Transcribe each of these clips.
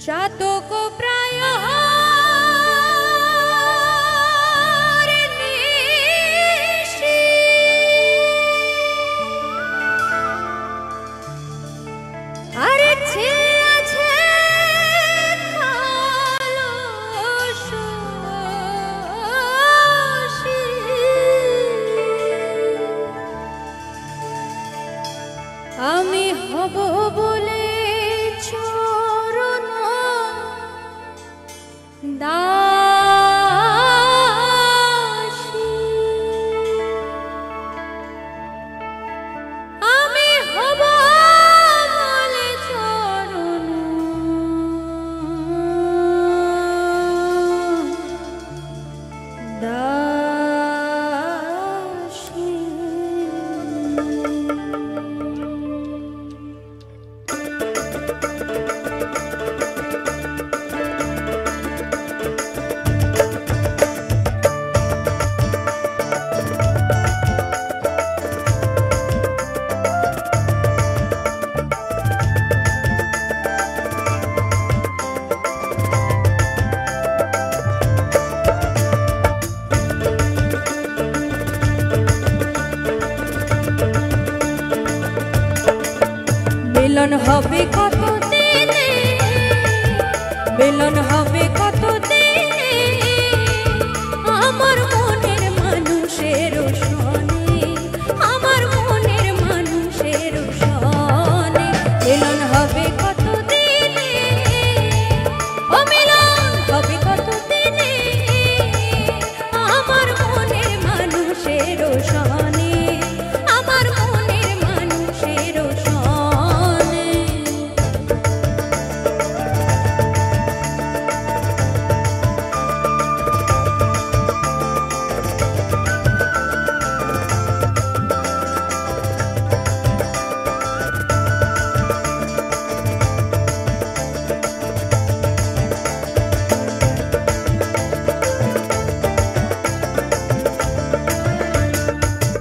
চাতক প্রায় আমি হব বলে চরণ দাসী, আমি হব বলে চরণ দাসী। মিলন হবে কত দিনে, মিলন হবে কত দিনে, আমার মনের মানুষের সনে, আমার মনের মানুষের সনে। মিলন হবে কত দিনে, ও মিলন হবে কত দিনে, আমার মনের মানুষের সনে, আমার মনের মানুষের সনে।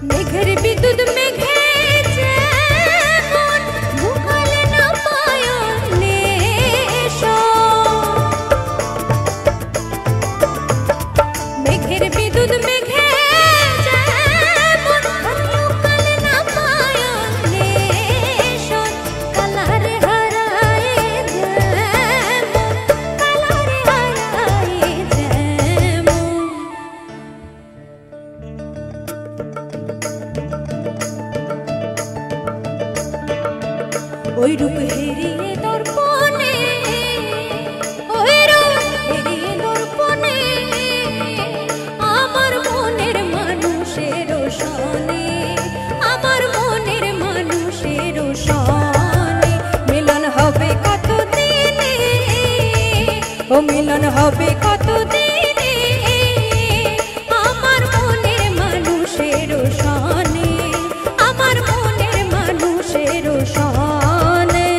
মেঘের বিদ্যুৎ মেঘে যেমন মুখালে না পায় মেঘের বিদ্যুৎ মেঘে যেমন মুখালে না পায় কালারে হারায় যেমন, কালারে হারায় যেমন। ওই রূপ হেরিয়ে দর্পণে, ওই রূপ হেরিয়ে দর্পণে, আমার মনের মানুষের সনে, আমার মনের মানুষের সনে। মিলন হবে কত দিনে, ও মিলন হবে কত দিনে, আমার মনের মানুষের সনে, আমার মনের মানুষের সনে।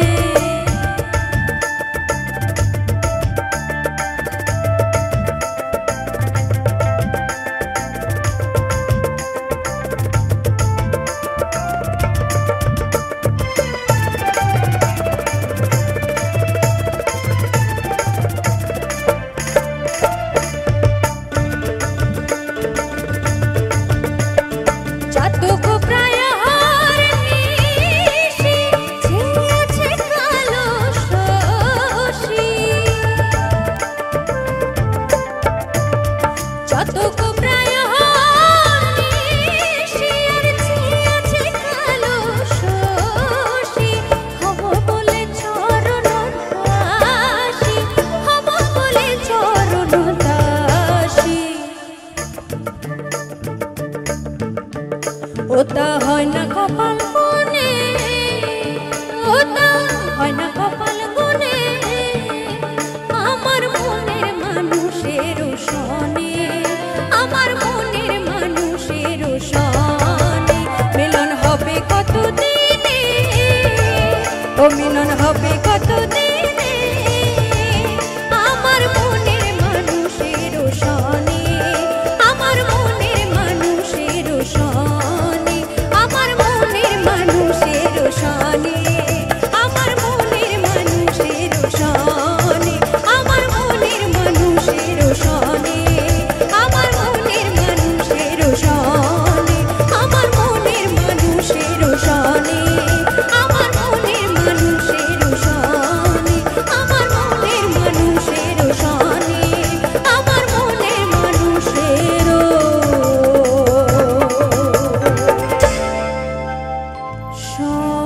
চাতক প্রায় নিশি, ছেয়েছে কালো শশী। চাতক প্রায় নিশি, আর ছেয়েছে কালো শশী। হব বলে চরণ দাসী, হব বলে চরণ দাসী। ওটা হয় না কপাল গুনে, ওটা হয় না কপাল গুনে, আমার মনের মানুষের সনে, আমার মনের মানুষের সনে। মিলন হবে কত দিনে, ও মিলন হবে কত দিনে, আমার মনের মানুষের সনে, আমার মনের মানুষের সনে, আমার মনের মানুষের সনে, আমার মনের মানুষের সনে। শনে আমার মনে মানুষের সব